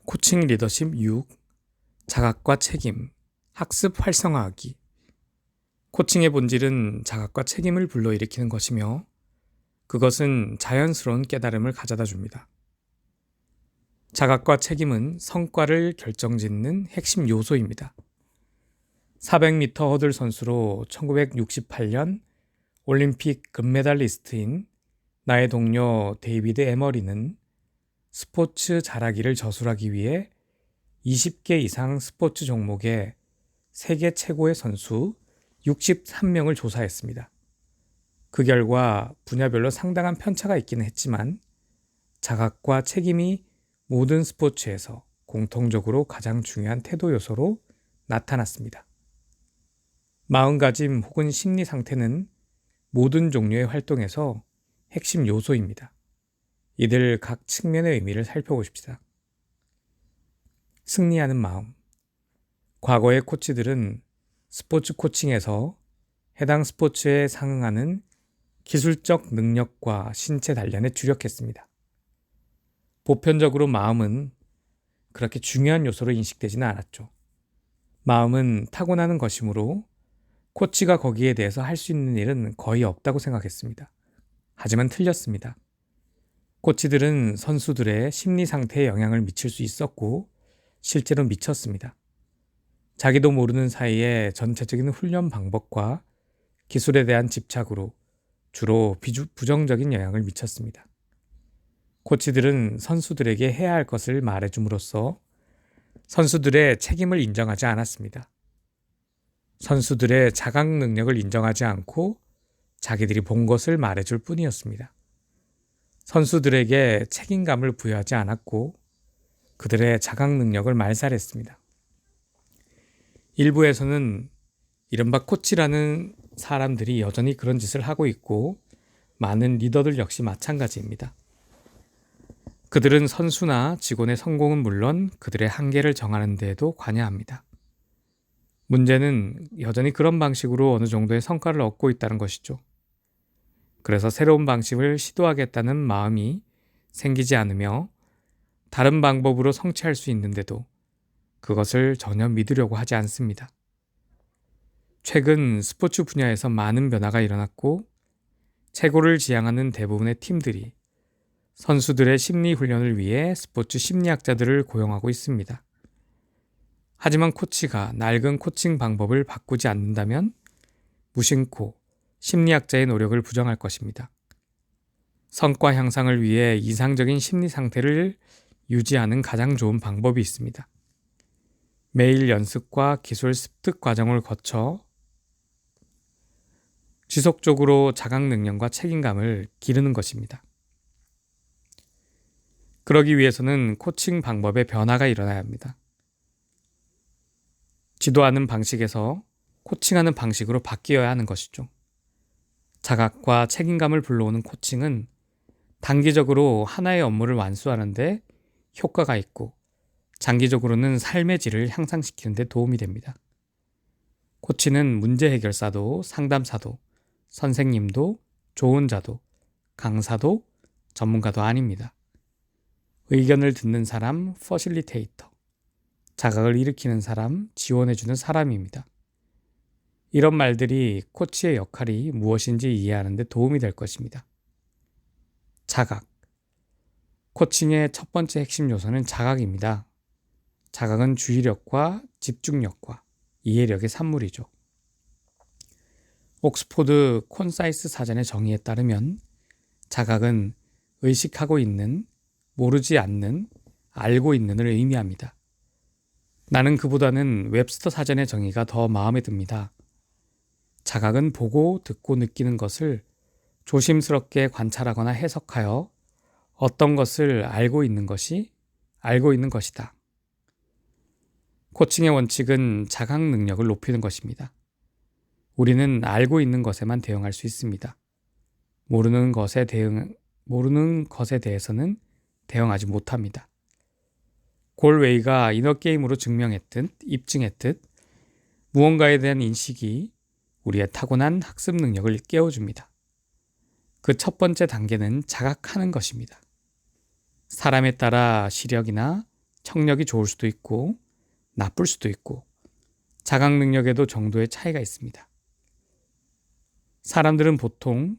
코칭 리더십 6. 자각과 책임, 학습 활성화하기. 코칭의 본질은 자각과 책임을 불러일으키는 것이며 그것은 자연스러운 깨달음을 가져다 줍니다. 자각과 책임은 성과를 결정짓는 핵심 요소입니다. 400m 허들 선수로 1968년 올림픽 금메달리스트인 나의 동료 데이비드 에머리는 스포츠 잘하기를 저술하기 위해 20개 이상 스포츠 종목의 세계 최고의 선수 63명을 조사했습니다. 그 결과 분야별로 상당한 편차가 있기는 했지만 자각과 책임이 모든 스포츠에서 공통적으로 가장 중요한 태도 요소로 나타났습니다. 마음가짐 혹은 심리 상태는 모든 종류의 활동에서 핵심 요소입니다. 이들 각 측면의 의미를 살펴보십시다. 승리하는 마음. 과거의 코치들은 스포츠 코칭에서 해당 스포츠에 상응하는 기술적 능력과 신체 단련에 주력했습니다. 보편적으로 마음은 그렇게 중요한 요소로 인식되지는 않았죠. 마음은 타고나는 것이므로 코치가 거기에 대해서 할 수 있는 일은 거의 없다고 생각했습니다. 하지만 틀렸습니다. 코치들은 선수들의 심리 상태에 영향을 미칠 수 있었고 실제로 미쳤습니다. 자기도 모르는 사이에 전체적인 훈련 방법과 기술에 대한 집착으로 주로 부정적인 영향을 미쳤습니다. 코치들은 선수들에게 해야 할 것을 말해줌으로써 선수들의 책임을 인정하지 않았습니다. 선수들의 자각 능력을 인정하지 않고 자기들이 본 것을 말해줄 뿐이었습니다. 선수들에게 책임감을 부여하지 않았고 그들의 자각 능력을 말살했습니다. 일부에서는 이른바 코치라는 사람들이 여전히 그런 짓을 하고 있고 많은 리더들 역시 마찬가지입니다. 그들은 선수나 직원의 성공은 물론 그들의 한계를 정하는 데에도 관여합니다. 문제는 여전히 그런 방식으로 어느 정도의 성과를 얻고 있다는 것이죠. 그래서 새로운 방식을 시도하겠다는 마음이 생기지 않으며 다른 방법으로 성취할 수 있는데도 그것을 전혀 믿으려고 하지 않습니다. 최근 스포츠 분야에서 많은 변화가 일어났고 최고를 지향하는 대부분의 팀들이 선수들의 심리 훈련을 위해 스포츠 심리학자들을 고용하고 있습니다. 하지만 코치가 낡은 코칭 방법을 바꾸지 않는다면 무심코 심리학자의 노력을 부정할 것입니다. 성과 향상을 위해 이상적인 심리 상태를 유지하는 가장 좋은 방법이 있습니다. 매일 연습과 기술 습득 과정을 거쳐 지속적으로 자각 능력과 책임감을 기르는 것입니다. 그러기 위해서는 코칭 방법의 변화가 일어나야 합니다. 지도하는 방식에서 코칭하는 방식으로 바뀌어야 하는 것이죠. 자각과 책임감을 불러오는 코칭은 단기적으로 하나의 업무를 완수하는데 효과가 있고 장기적으로는 삶의 질을 향상시키는 데 도움이 됩니다. 코치는 문제 해결사도 상담사도 선생님도 조언자도 강사도 전문가도 아닙니다. 의견을 듣는 사람 퍼실리테이터, 자각을 일으키는 사람 지원해주는 사람입니다. 이런 말들이 코치의 역할이 무엇인지 이해하는 데 도움이 될 것입니다. 자각. 코칭의 첫 번째 핵심 요소는 자각입니다. 자각은 주의력과 집중력과 이해력의 산물이죠. 옥스포드 콘사이스 사전의 정의에 따르면 자각은 의식하고 있는, 모르지 않는, 알고 있는을 의미합니다. 나는 그보다는 웹스터 사전의 정의가 더 마음에 듭니다. 자각은 보고 듣고 느끼는 것을 조심스럽게 관찰하거나 해석하여 어떤 것을 알고 있는 것이다. 코칭의 원칙은 자각 능력을 높이는 것입니다. 우리는 알고 있는 것에만 대응할 수 있습니다. 모르는 것에 대해서는 대응하지 못합니다. 골웨이가 이너게임으로 입증했듯 무언가에 대한 인식이 우리의 타고난 학습 능력을 깨워줍니다. 그 첫 번째 단계는 자각하는 것입니다. 사람에 따라 시력이나 청력이 좋을 수도 있고 나쁠 수도 있고 자각 능력에도 정도의 차이가 있습니다. 사람들은 보통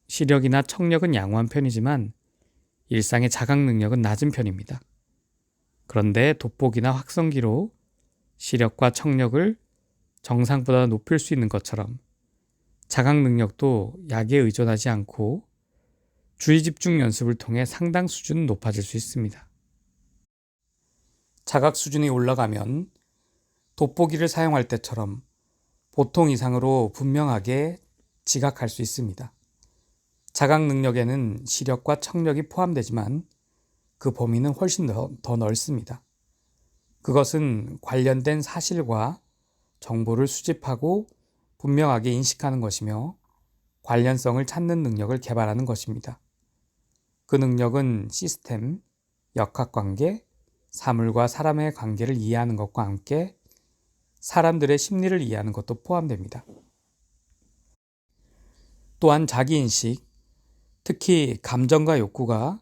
시력이나 청력은 양호한 편이지만 일상의 자각 능력은 낮은 편입니다. 그런데 돋보기나 확성기로 시력과 청력을 정상보다 높일 수 있는 것처럼 자각 능력도 약에 의존하지 않고 주의 집중 연습을 통해 상당 수준 높아질 수 있습니다. 자각 수준이 올라가면 돋보기를 사용할 때처럼 보통 이상으로 분명하게 지각할 수 있습니다. 자각 능력에는 시력과 청력이 포함되지만 그 범위는 훨씬 더 넓습니다. 그것은 관련된 사실과 정보를 수집하고 분명하게 인식하는 것이며 관련성을 찾는 능력을 개발하는 것입니다. 그 능력은 시스템, 역학관계, 사물과 사람의 관계를 이해하는 것과 함께 사람들의 심리를 이해하는 것도 포함됩니다. 또한 자기인식, 특히 감정과 욕구가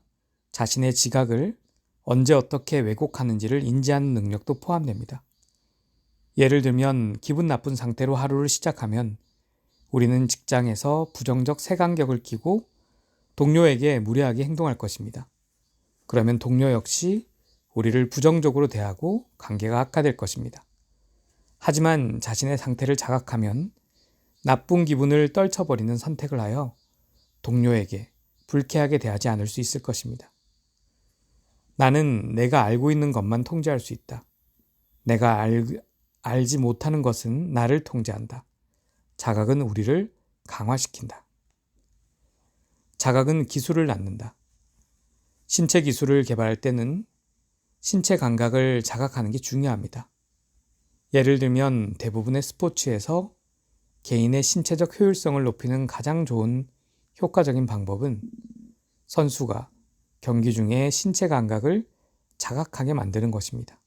자신의 지각을 언제 어떻게 왜곡하는지를 인지하는 능력도 포함됩니다. 예를 들면 기분 나쁜 상태로 하루를 시작하면 우리는 직장에서 부정적 색안경을 끼고 동료에게 무례하게 행동할 것입니다. 그러면 동료 역시 우리를 부정적으로 대하고 관계가 악화될 것입니다. 하지만 자신의 상태를 자각하면 나쁜 기분을 떨쳐버리는 선택을 하여 동료에게 불쾌하게 대하지 않을 수 있을 것입니다. 나는 내가 알고 있는 것만 통제할 수 있다. 내가 알지 못하는 것은 나를 통제한다. 자각은 우리를 강화시킨다. 자각은 기술을 낳는다. 신체 기술을 개발할 때는 신체 감각을 자각하는 게 중요합니다. 예를 들면 대부분의 스포츠에서 개인의 신체적 효율성을 높이는 가장 좋은 효과적인 방법은 선수가 경기 중에 신체 감각을 자각하게 만드는 것입니다.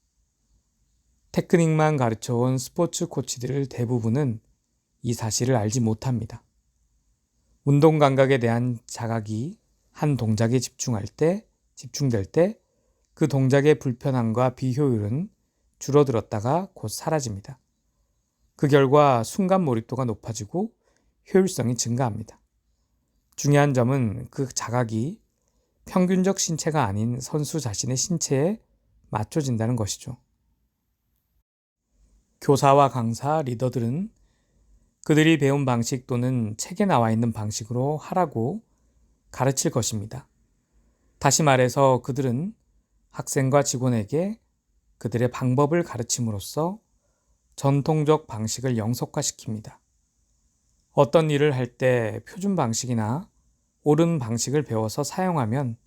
테크닉만 가르쳐온 스포츠 코치들 대부분은 이 사실을 알지 못합니다. 운동 감각에 대한 자각이 한 동작에 집중될 때 그 동작의 불편함과 비효율은 줄어들었다가 곧 사라집니다. 그 결과 순간 몰입도가 높아지고 효율성이 증가합니다. 중요한 점은 그 자각이 평균적 신체가 아닌 선수 자신의 신체에 맞춰진다는 것이죠. 교사와 강사, 리더들은 그들이 배운 방식 또는 책에 나와 있는 방식으로 하라고 가르칠 것입니다. 다시 말해서 그들은 학생과 직원에게 그들의 방법을 가르침으로써 전통적 방식을 영속화시킵니다. 어떤 일을 할 때 표준 방식이나 옳은 방식을 배워서 사용하면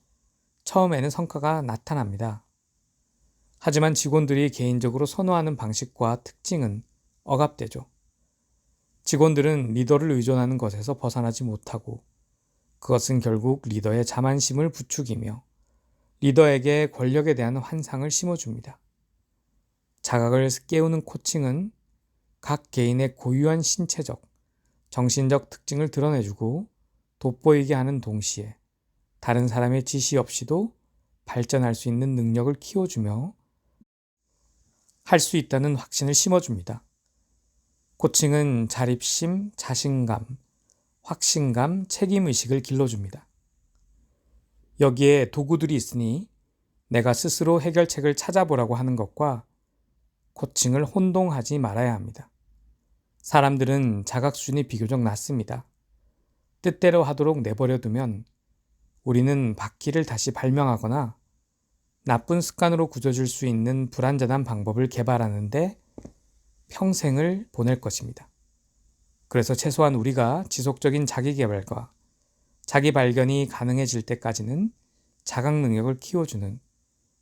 처음에는 성과가 나타납니다. 하지만 직원들이 개인적으로 선호하는 방식과 특징은 억압되죠. 직원들은 리더를 의존하는 것에서 벗어나지 못하고 그것은 결국 리더의 자만심을 부추기며 리더에게 권력에 대한 환상을 심어줍니다. 자각을 깨우는 코칭은 각 개인의 고유한 신체적, 정신적 특징을 드러내주고 돋보이게 하는 동시에 다른 사람의 지시 없이도 발전할 수 있는 능력을 키워주며 할 수 있다는 확신을 심어줍니다. 코칭은 자립심, 자신감, 확신감, 책임의식을 길러줍니다. 여기에 도구들이 있으니 내가 스스로 해결책을 찾아보라고 하는 것과 코칭을 혼동하지 말아야 합니다. 사람들은 자각 수준이 비교적 낮습니다. 뜻대로 하도록 내버려두면 우리는 바퀴를 다시 발명하거나 나쁜 습관으로 굳어질 수 있는 불완전한 방법을 개발하는데 평생을 보낼 것입니다. 그래서 최소한 우리가 지속적인 자기 개발과 자기 발견이 가능해질 때까지는 자각 능력을 키워주는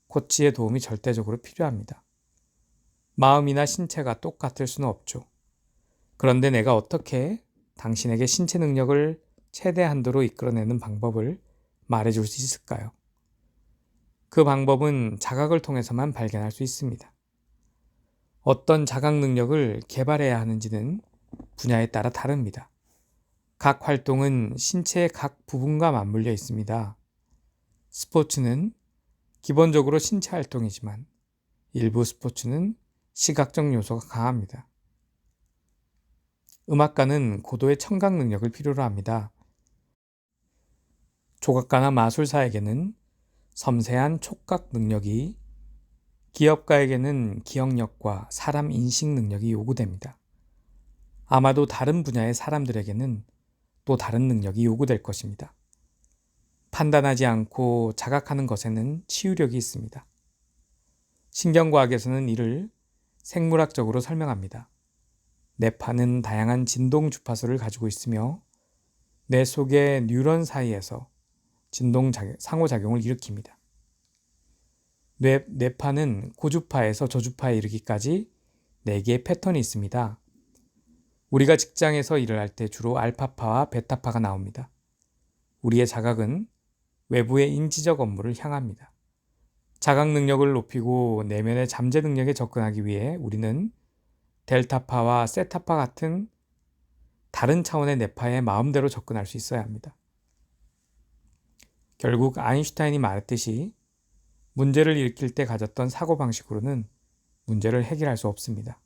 코치의 도움이 절대적으로 필요합니다. 마음이나 신체가 똑같을 수는 없죠. 그런데 내가 어떻게 당신에게 신체 능력을 최대 한도로 이끌어내는 방법을 말해줄 수 있을까요? 그 방법은 자각을 통해서만 발견할 수 있습니다. 어떤 자각 능력을 개발해야 하는지는 분야에 따라 다릅니다. 각 활동은 신체의 각 부분과 맞물려 있습니다. 스포츠는 기본적으로 신체 활동이지만 일부 스포츠는 시각적 요소가 강합니다. 음악가는 고도의 청각 능력을 필요로 합니다. 조각가나 마술사에게는 섬세한 촉각 능력이, 기업가에게는 기억력과 사람 인식 능력이 요구됩니다. 아마도 다른 분야의 사람들에게는 또 다른 능력이 요구될 것입니다. 판단하지 않고 자각하는 것에는 치유력이 있습니다. 신경과학에서는 이를 생물학적으로 설명합니다. 뇌파는 다양한 진동 주파수를 가지고 있으며 뇌 속의 뉴런 사이에서 상호작용을 일으킵니다. 뇌파는 고주파에서 저주파에 이르기까지 4개의 패턴이 있습니다. 우리가 직장에서 일을 할 때 주로 알파파와 베타파가 나옵니다. 우리의 자각은 외부의 인지적 업무를 향합니다. 자각 능력을 높이고 내면의 잠재 능력에 접근하기 위해 우리는 델타파와 세타파 같은 다른 차원의 뇌파에 마음대로 접근할 수 있어야 합니다. 결국 아인슈타인이 말했듯이 문제를 일으킬 때 가졌던 사고방식으로는 문제를 해결할 수 없습니다.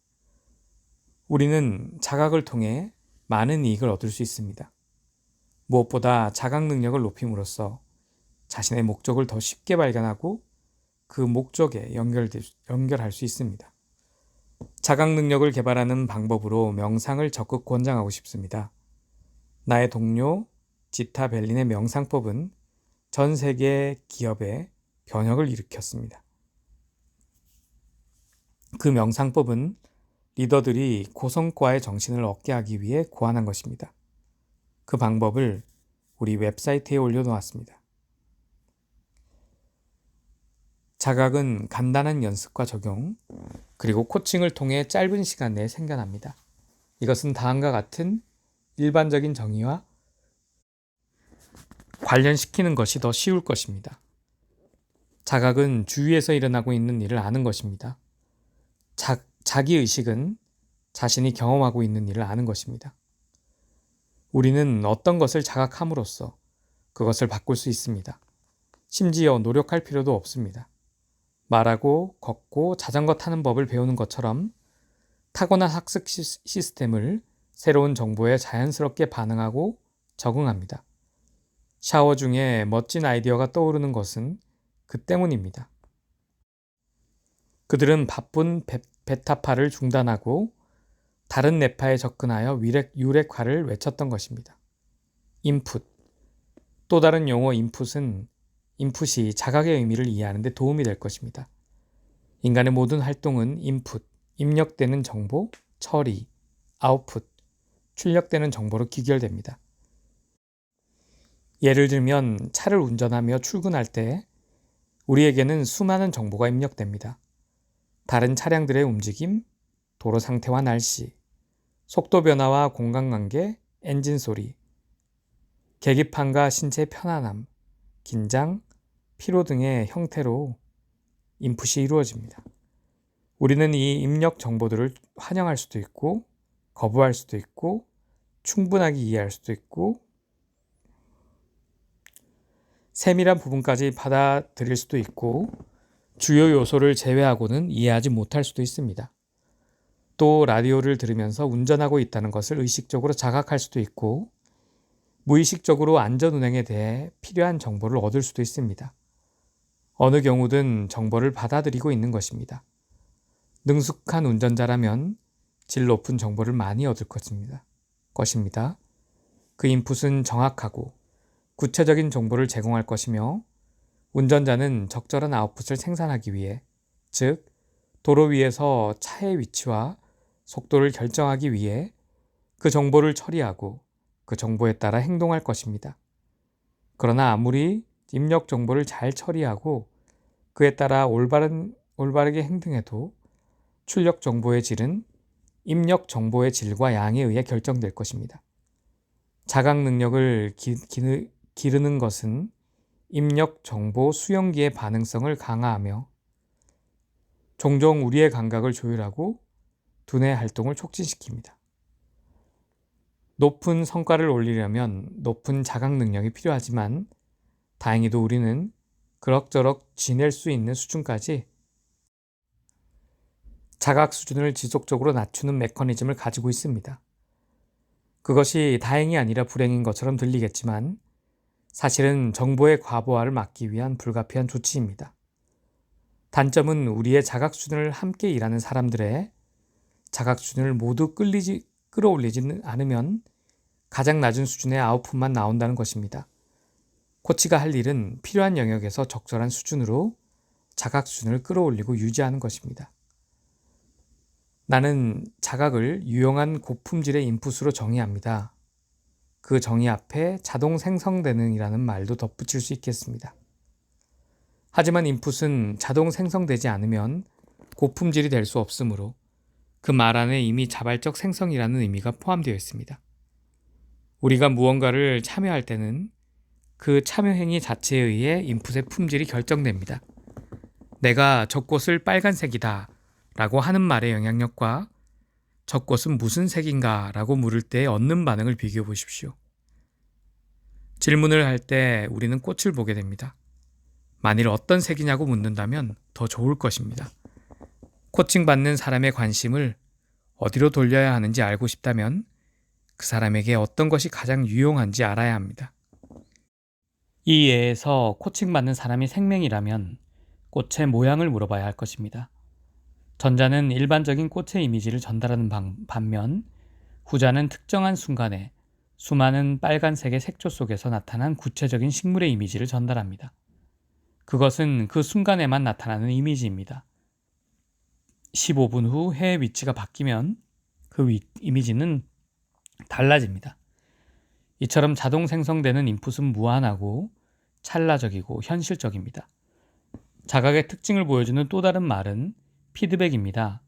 우리는 자각을 통해 많은 이익을 얻을 수 있습니다. 무엇보다 자각 능력을 높임으로써 자신의 목적을 더 쉽게 발견하고 그 목적에 연결할 수 있습니다. 자각 능력을 개발하는 방법으로 명상을 적극 권장하고 싶습니다. 나의 동료 지타 벨린의 명상법은 전 세계 기업에 변혁을 일으켰습니다. 그 명상법은 리더들이 고성과의 정신을 얻게 하기 위해 고안한 것입니다. 그 방법을 우리 웹사이트에 올려놓았습니다. 자각은 간단한 연습과 적용, 그리고 코칭을 통해 짧은 시간 내에 생겨납니다. 이것은 다음과 같은 일반적인 정의와 관련시키는 것이 더 쉬울 것입니다. 자각은 주위에서 일어나고 있는 일을 아는 것입니다. 자기의식은 자신이 경험하고 있는 일을 아는 것입니다. 우리는 어떤 것을 자각함으로써 그것을 바꿀 수 있습니다. 심지어 노력할 필요도 없습니다. 말하고, 걷고, 자전거 타는 법을 배우는 것처럼 타고난 학습 시스템을 새로운 정보에 자연스럽게 반응하고 적응합니다. 샤워 중에 멋진 아이디어가 떠오르는 것은 그 때문입니다. 그들은 바쁜 베타파를 중단하고 다른 뇌파에 접근하여 유렉화를 외쳤던 것입니다. 인풋. 또 다른 용어 인풋이 자각의 의미를 이해하는 데 도움이 될 것입니다. 인간의 모든 활동은 인풋, 입력되는 정보, 처리, 아웃풋, 출력되는 정보로 귀결됩니다. 예를 들면 차를 운전하며 출근할 때 우리에게는 수많은 정보가 입력됩니다. 다른 차량들의 움직임, 도로 상태와 날씨, 속도 변화와 공간관계, 엔진 소리, 계기판과 신체의 편안함, 긴장, 피로 등의 형태로 인풋이 이루어집니다. 우리는 이 입력 정보들을 환영할 수도 있고, 거부할 수도 있고, 충분하게 이해할 수도 있고, 세밀한 부분까지 받아들일 수도 있고, 주요 요소를 제외하고는 이해하지 못할 수도 있습니다. 또 라디오를 들으면서 운전하고 있다는 것을 의식적으로 자각할 수도 있고, 무의식적으로 안전운행에 대해 필요한 정보를 얻을 수도 있습니다. 어느 경우든 정보를 받아들이고 있는 것입니다. 능숙한 운전자라면 질 높은 정보를 많이 얻을 것입니다. 그 인풋은 정확하고 구체적인 정보를 제공할 것이며 운전자는 적절한 아웃풋을 생산하기 위해, 즉 도로 위에서 차의 위치와 속도를 결정하기 위해 그 정보를 처리하고 그 정보에 따라 행동할 것입니다. 그러나 아무리 입력 정보를 잘 처리하고 그에 따라 올바르게 행동해도 출력 정보의 질은 입력 정보의 질과 양에 의해 결정될 것입니다. 자각 능력을 기르는 것은 입력 정보 수용기의 반응성을 강화하며 종종 우리의 감각을 조율하고 두뇌 활동을 촉진시킵니다. 높은 성과를 올리려면 높은 자각 능력이 필요하지만 다행히도 우리는 그럭저럭 지낼 수 있는 수준까지 자각 수준을 지속적으로 낮추는 메커니즘을 가지고 있습니다. 그것이 다행이 아니라 불행인 것처럼 들리겠지만 사실은 정보의 과부하를 막기 위한 불가피한 조치입니다. 단점은 우리의 자각 수준을 함께 일하는 사람들의 자각 수준을 모두 끌어올리지는 않으면 가장 낮은 수준의 아웃풋만 나온다는 것입니다. 코치가 할 일은 필요한 영역에서 적절한 수준으로 자각 수준을 끌어올리고 유지하는 것입니다. 나는 자각을 유용한 고품질의 인풋으로 정의합니다. 그 정의 앞에 자동 생성되는이라는 말도 덧붙일 수 있겠습니다. 하지만 인풋은 자동 생성되지 않으면 고품질이 될 수 없으므로 그 말 안에 이미 자발적 생성이라는 의미가 포함되어 있습니다. 우리가 무언가를 참여할 때는 그 참여 행위 자체에 의해 인풋의 품질이 결정됩니다. 내가 저꽃을 빨간색이다 라고 하는 말의 영향력과 저꽃은 무슨 색인가 라고 물을 때 얻는 반응을 비교해 보십시오. 질문을 할 때 우리는 꽃을 보게 됩니다. 만일 어떤 색이냐고 묻는다면 더 좋을 것입니다. 코칭 받는 사람의 관심을 어디로 돌려야 하는지 알고 싶다면 그 사람에게 어떤 것이 가장 유용한지 알아야 합니다. 이 예에서 코칭 받는 사람이 생명이라면 꽃의 모양을 물어봐야 할 것입니다. 전자는 일반적인 꽃의 이미지를 전달하는 반면 후자는 특정한 순간에 수많은 빨간색의 색조 속에서 나타난 구체적인 식물의 이미지를 전달합니다. 그것은 그 순간에만 나타나는 이미지입니다. 15분 후 해의 위치가 바뀌면 그 이미지는 달라집니다. 이처럼 자동 생성되는 인풋은 무한하고 찰나적이고 현실적입니다. 자각의 특징을 보여주는 또 다른 말은 피드백입니다.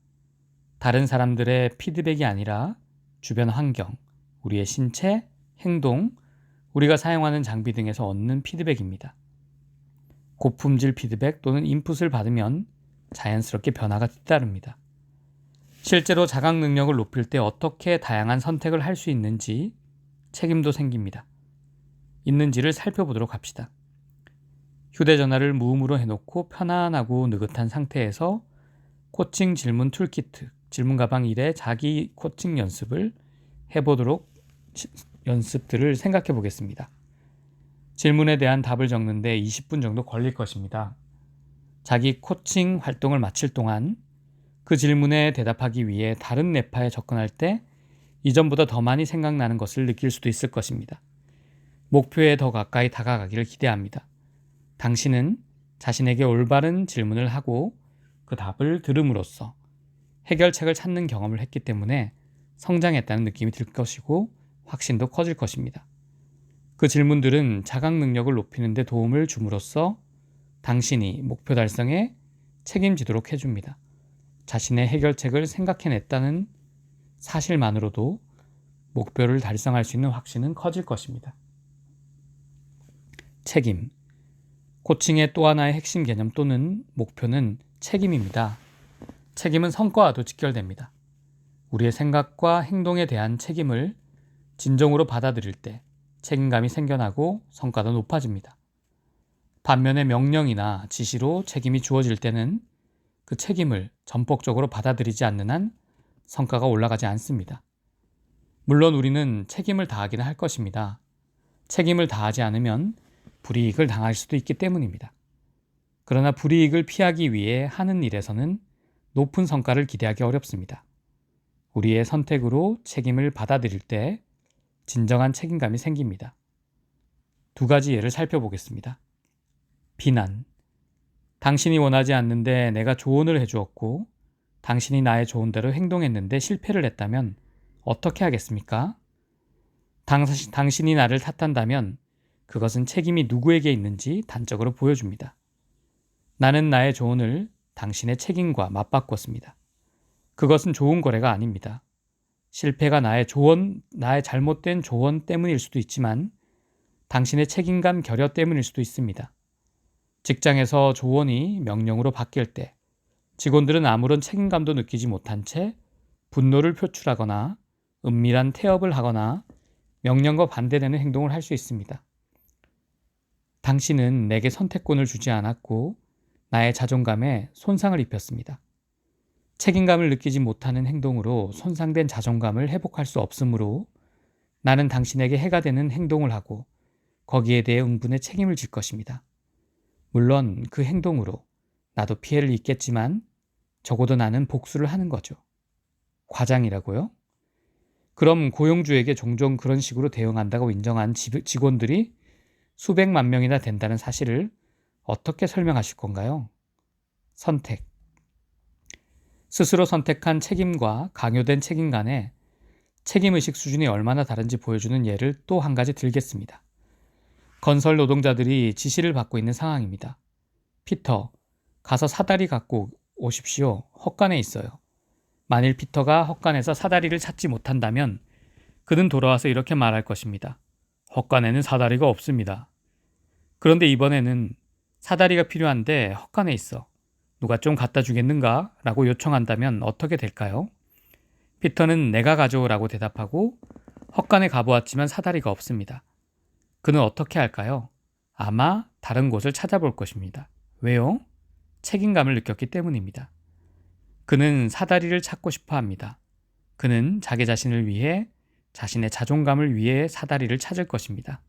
다른 사람들의 피드백이 아니라 주변 환경, 우리의 신체, 행동, 우리가 사용하는 장비 등에서 얻는 피드백입니다. 고품질 피드백 또는 인풋을 받으면 자연스럽게 변화가 뒤따릅니다. 실제로 자각 능력을 높일 때 어떻게 다양한 선택을 할 수 있는지 책임도 생깁니다. 있는지를 살펴보도록 합시다. 휴대전화를 무음으로 해놓고 편안하고 느긋한 상태에서 코칭 질문 툴키트, 질문 가방 1의 자기 코칭 연습을 해보도록 연습들을 생각해 보겠습니다. 질문에 대한 답을 적는데 20분 정도 걸릴 것입니다. 자기 코칭 활동을 마칠 동안 그 질문에 대답하기 위해 다른 뇌파에 접근할 때 이전보다 더 많이 생각나는 것을 느낄 수도 있을 것입니다. 목표에 더 가까이 다가가기를 기대합니다. 당신은 자신에게 올바른 질문을 하고 그 답을 들음으로써 해결책을 찾는 경험을 했기 때문에 성장했다는 느낌이 들 것이고 확신도 커질 것입니다. 그 질문들은 자각 능력을 높이는 데 도움을 줌으로써 당신이 목표 달성에 책임지도록 해줍니다. 자신의 해결책을 생각해냈다는 사실만으로도 목표를 달성할 수 있는 확신은 커질 것입니다. 책임. 코칭의 또 하나의 핵심 개념 또는 목표는 책임입니다. 책임은 성과와도 직결됩니다. 우리의 생각과 행동에 대한 책임을 진정으로 받아들일 때 책임감이 생겨나고 성과도 높아집니다. 반면에 명령이나 지시로 책임이 주어질 때는 그 책임을 전폭적으로 받아들이지 않는 한 성과가 올라가지 않습니다. 물론 우리는 책임을 다하기는 할 것입니다. 책임을 다하지 않으면 불이익을 당할 수도 있기 때문입니다. 그러나 불이익을 피하기 위해 하는 일에서는 높은 성과를 기대하기 어렵습니다. 우리의 선택으로 책임을 받아들일 때 진정한 책임감이 생깁니다. 두 가지 예를 살펴보겠습니다. 비난. 당신이 원하지 않는데 내가 조언을 해주었고 당신이 나의 조언대로 행동했는데 실패를 했다면 어떻게 하겠습니까? 당신이 나를 탓한다면 그것은 책임이 누구에게 있는지 단적으로 보여줍니다. 나는 나의 조언을 당신의 책임과 맞바꿨습니다. 그것은 좋은 거래가 아닙니다. 실패가 나의 잘못된 조언 때문일 수도 있지만 당신의 책임감 결여 때문일 수도 있습니다. 직장에서 조언이 명령으로 바뀔 때 직원들은 아무런 책임감도 느끼지 못한 채 분노를 표출하거나 은밀한 태업을 하거나 명령과 반대되는 행동을 할 수 있습니다. 당신은 내게 선택권을 주지 않았고 나의 자존감에 손상을 입혔습니다. 책임감을 느끼지 못하는 행동으로 손상된 자존감을 회복할 수 없으므로 나는 당신에게 해가 되는 행동을 하고 거기에 대해 응분의 책임을 질 것입니다. 물론 그 행동으로 나도 피해를 입겠지만 적어도 나는 복수를 하는 거죠. 과장이라고요? 그럼 고용주에게 종종 그런 식으로 대응한다고 인정한 직원들이 수백만 명이나 된다는 사실을 어떻게 설명하실 건가요? 선택. 스스로 선택한 책임과 강요된 책임 간의 책임의식 수준이 얼마나 다른지 보여주는 예를 또 한 가지 들겠습니다. 건설 노동자들이 지시를 받고 있는 상황입니다. 피터, 가서 사다리 갖고 오십시오. 헛간에 있어요. 만일 피터가 헛간에서 사다리를 찾지 못한다면 그는 돌아와서 이렇게 말할 것입니다. 헛간에는 사다리가 없습니다. 그런데 이번에는 사다리가 필요한데 헛간에 있어. 누가 좀 갖다 주겠는가? 라고 요청한다면 어떻게 될까요? 피터는 내가 가져오라고 대답하고 헛간에 가보았지만 사다리가 없습니다. 그는 어떻게 할까요? 아마 다른 곳을 찾아볼 것입니다. 왜요? 책임감을 느꼈기 때문입니다. 그는 사다리를 찾고 싶어 합니다. 그는 자기 자신을 위해, 자신의 자존감을 위해 사다리를 찾을 것입니다.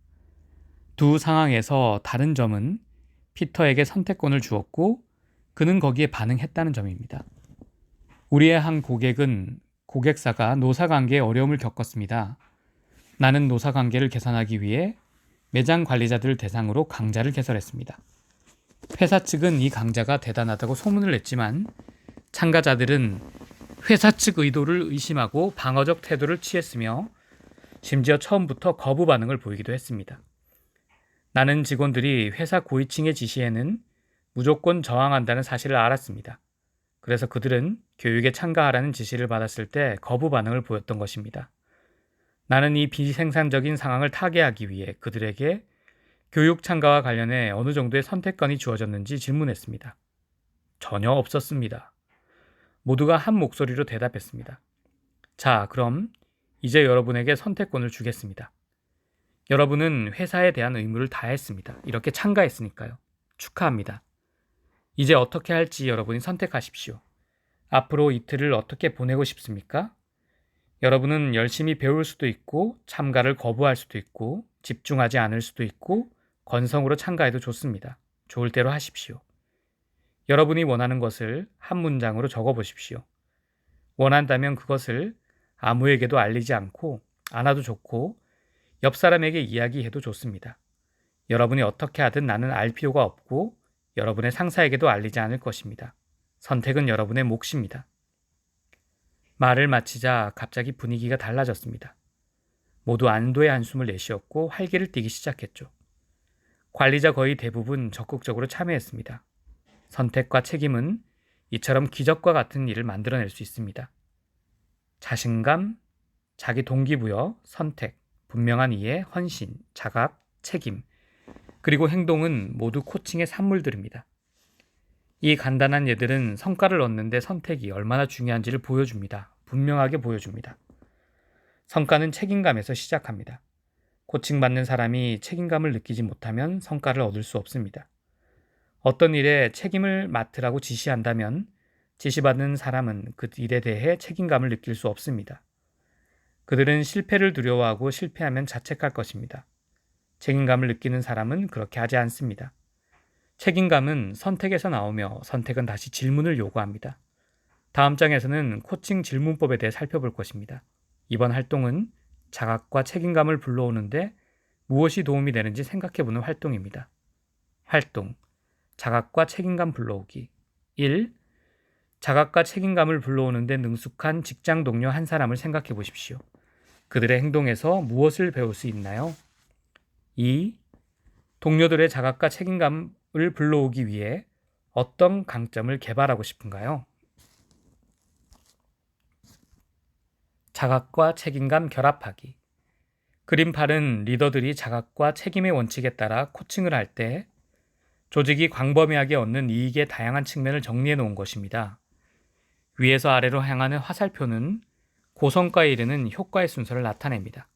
두 상황에서 다른 점은 피터에게 선택권을 주었고 그는 거기에 반응했다는 점입니다. 우리의 한 고객사가 노사관계에 어려움을 겪었습니다. 나는 노사관계를 개선하기 위해 매장 관리자들을 대상으로 강좌를 개설했습니다. 회사 측은 이 강좌가 대단하다고 소문을 냈지만 참가자들은 회사 측 의도를 의심하고 방어적 태도를 취했으며 심지어 처음부터 거부 반응을 보이기도 했습니다. 나는 직원들이 회사 고위층의 지시에는 무조건 저항한다는 사실을 알았습니다. 그래서 그들은 교육에 참가하라는 지시를 받았을 때 거부 반응을 보였던 것입니다. 나는 이 비생산적인 상황을 타개하기 위해 그들에게 교육 참가와 관련해 어느 정도의 선택권이 주어졌는지 질문했습니다. 전혀 없었습니다. 모두가 한 목소리로 대답했습니다. 자, 그럼 이제 여러분에게 선택권을 주겠습니다. 여러분은 회사에 대한 의무를 다했습니다. 이렇게 참가했으니까요. 축하합니다. 이제 어떻게 할지 여러분이 선택하십시오. 앞으로 이틀을 어떻게 보내고 싶습니까? 여러분은 열심히 배울 수도 있고 참가를 거부할 수도 있고 집중하지 않을 수도 있고 건성으로 참가해도 좋습니다. 좋을 대로 하십시오. 여러분이 원하는 것을 한 문장으로 적어보십시오. 원한다면 그것을 아무에게도 알리지 않고 않아도 좋고 옆 사람에게 이야기해도 좋습니다. 여러분이 어떻게 하든 나는 알 필요가 없고 여러분의 상사에게도 알리지 않을 것입니다. 선택은 여러분의 몫입니다. 말을 마치자 갑자기 분위기가 달라졌습니다. 모두 안도의 한숨을 내쉬었고 활기를 띠기 시작했죠. 관리자 거의 대부분 적극적으로 참여했습니다. 선택과 책임은 이처럼 기적과 같은 일을 만들어낼 수 있습니다. 자신감, 자기 동기부여, 선택, 분명한 이해, 헌신, 자각, 책임, 그리고 행동은 모두 코칭의 산물들입니다. 이 간단한 예들은 성과를 얻는데 선택이 얼마나 중요한지를 보여줍니다. 분명하게 보여줍니다. 성과는 책임감에서 시작합니다. 코칭받는 사람이 책임감을 느끼지 못하면 성과를 얻을 수 없습니다. 어떤 일에 책임을 맡으라고 지시한다면 지시받는 사람은 그 일에 대해 책임감을 느낄 수 없습니다. 그들은 실패를 두려워하고 실패하면 자책할 것입니다. 책임감을 느끼는 사람은 그렇게 하지 않습니다. 책임감은 선택에서 나오며 선택은 다시 질문을 요구합니다. 다음 장에서는 코칭 질문법에 대해 살펴볼 것입니다. 이번 활동은 자각과 책임감을 불러오는데 무엇이 도움이 되는지 생각해보는 활동입니다. 활동, 자각과 책임감 불러오기. 1. 자각과 책임감을 불러오는데 능숙한 직장 동료 한 사람을 생각해 보십시오. 그들의 행동에서 무엇을 배울 수 있나요? 2. 동료들의 자각과 책임감을 불러오기 위해 어떤 강점을 개발하고 싶은가요? 자각과 책임감 결합하기. 그림 8은 리더들이 자각과 책임의 원칙에 따라 코칭을 할 때 조직이 광범위하게 얻는 이익의 다양한 측면을 정리해 놓은 것입니다. 위에서 아래로 향하는 화살표는 고성과에 이르는 효과의 순서를 나타냅니다.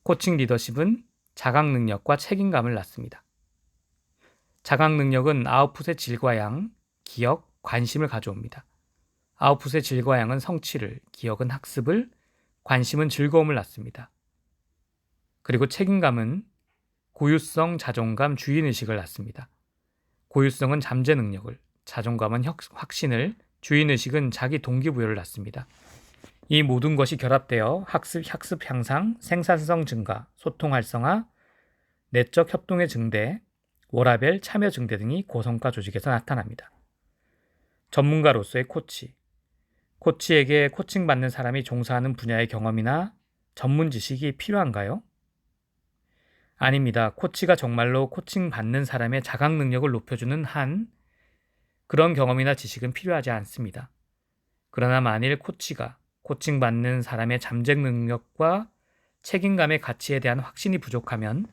코칭 리더십은 자각 능력과 책임감을 낳습니다. 자각 능력은 아웃풋의 질과 양, 기억, 관심을 가져옵니다. 아웃풋의 질과 양은 성취를, 기억은 학습을, 관심은 즐거움을 낳습니다. 그리고 책임감은 고유성, 자존감, 주인의식을 낳습니다. 고유성은 잠재 능력을, 자존감은 확신을, 주인의식은 자기 동기부여를 낳습니다. 이 모든 것이 결합되어 학습 향상, 생산성 증가, 소통 활성화, 내적 협동의 증대, 워라밸, 참여 증대 등이 고성과 조직에서 나타납니다. 전문가로서의 코치. 코치에게 코칭받는 사람이 종사하는 분야의 경험이나 전문 지식이 필요한가요? 아닙니다. 코치가 정말로 코칭받는 사람의 자각 능력을 높여주는 한 그런 경험이나 지식은 필요하지 않습니다. 그러나 만일 코치가 코칭받는 사람의 잠재 능력과 책임감의 가치에 대한 확신이 부족하면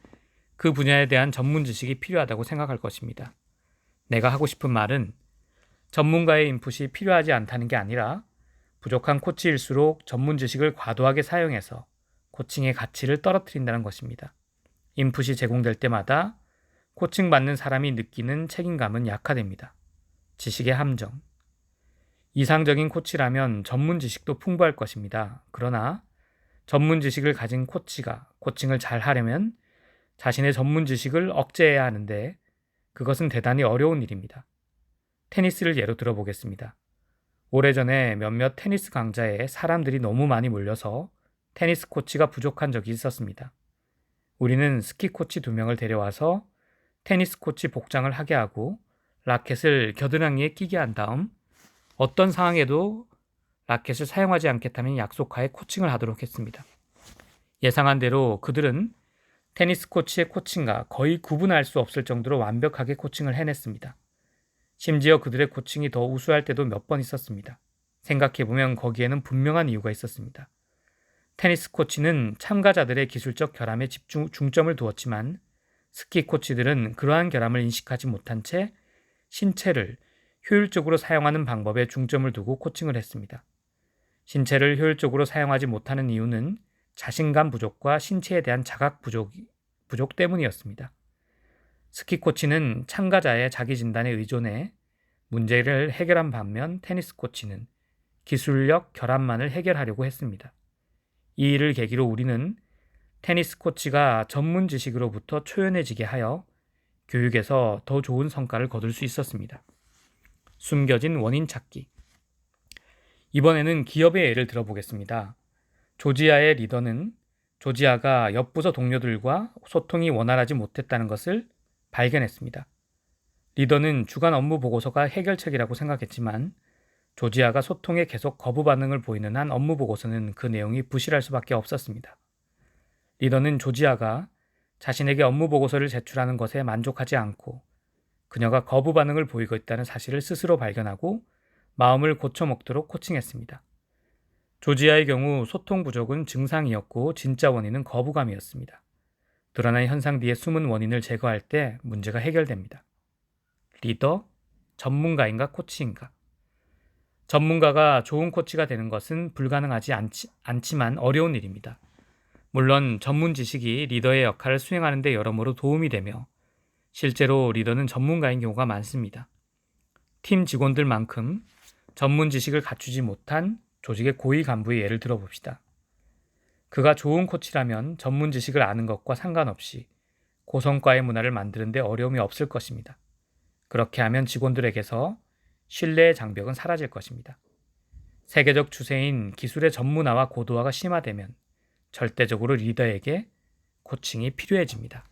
그 분야에 대한 전문 지식이 필요하다고 생각할 것입니다. 내가 하고 싶은 말은 전문가의 인풋이 필요하지 않다는 게 아니라 부족한 코치일수록 전문 지식을 과도하게 사용해서 코칭의 가치를 떨어뜨린다는 것입니다. 인풋이 제공될 때마다 코칭받는 사람이 느끼는 책임감은 약화됩니다. 지식의 함정. 이상적인 코치라면 전문 지식도 풍부할 것입니다. 그러나 전문 지식을 가진 코치가 코칭을 잘 하려면 자신의 전문 지식을 억제해야 하는데 그것은 대단히 어려운 일입니다. 테니스를 예로 들어보겠습니다. 오래전에 몇몇 테니스 강좌에 사람들이 너무 많이 몰려서 테니스 코치가 부족한 적이 있었습니다. 우리는 스키 코치 2명을 데려와서 테니스 코치 복장을 하게 하고 라켓을 겨드랑이에 끼게 한 다음 어떤 상황에도 라켓을 사용하지 않겠다는 약속하에 코칭을 하도록 했습니다. 예상한 대로 그들은 테니스 코치의 코칭과 거의 구분할 수 없을 정도로 완벽하게 코칭을 해냈습니다. 심지어 그들의 코칭이 더 우수할 때도 몇 번 있었습니다. 생각해보면 거기에는 분명한 이유가 있었습니다. 테니스 코치는 참가자들의 기술적 결함에 중점을 두었지만 스키 코치들은 그러한 결함을 인식하지 못한 채 신체를 효율적으로 사용하는 방법에 중점을 두고 코칭을 했습니다. 신체를 효율적으로 사용하지 못하는 이유는 자신감 부족과 신체에 대한 자각 부족 때문이었습니다. 스키 코치는 참가자의 자기 진단에 의존해 문제를 해결한 반면 테니스 코치는 기술력 결함만을 해결하려고 했습니다. 이 일을 계기로 우리는 테니스 코치가 전문 지식으로부터 초연해지게 하여 교육에서 더 좋은 성과를 거둘 수 있었습니다. 숨겨진 원인 찾기. 이번에는 기업의 예를 들어보겠습니다. 조지아의 리더는 조지아가 옆부서 동료들과 소통이 원활하지 못했다는 것을 발견했습니다. 리더는 주간 업무 보고서가 해결책이라고 생각했지만 조지아가 소통에 계속 거부 반응을 보이는 한 업무 보고서는 그 내용이 부실할 수밖에 없었습니다. 리더는 조지아가 자신에게 업무 보고서를 제출하는 것에 만족하지 않고 그녀가 거부 반응을 보이고 있다는 사실을 스스로 발견하고 마음을 고쳐먹도록 코칭했습니다. 조지아의 경우 소통 부족은 증상이었고 진짜 원인은 거부감이었습니다. 드러난 현상 뒤에 숨은 원인을 제거할 때 문제가 해결됩니다. 리더, 전문가인가 코치인가? 전문가가 좋은 코치가 되는 것은 불가능하지 않지만 어려운 일입니다. 물론 전문 지식이 리더의 역할을 수행하는 데 여러모로 도움이 되며 실제로 리더는 전문가인 경우가 많습니다. 팀 직원들만큼 전문 지식을 갖추지 못한 조직의 고위 간부의 예를 들어봅시다. 그가 좋은 코치라면 전문 지식을 아는 것과 상관없이 고성과의 문화를 만드는 데 어려움이 없을 것입니다. 그렇게 하면 직원들에게서 신뢰의 장벽은 사라질 것입니다. 세계적 추세인 기술의 전문화와 고도화가 심화되면 절대적으로 리더에게 코칭이 필요해집니다.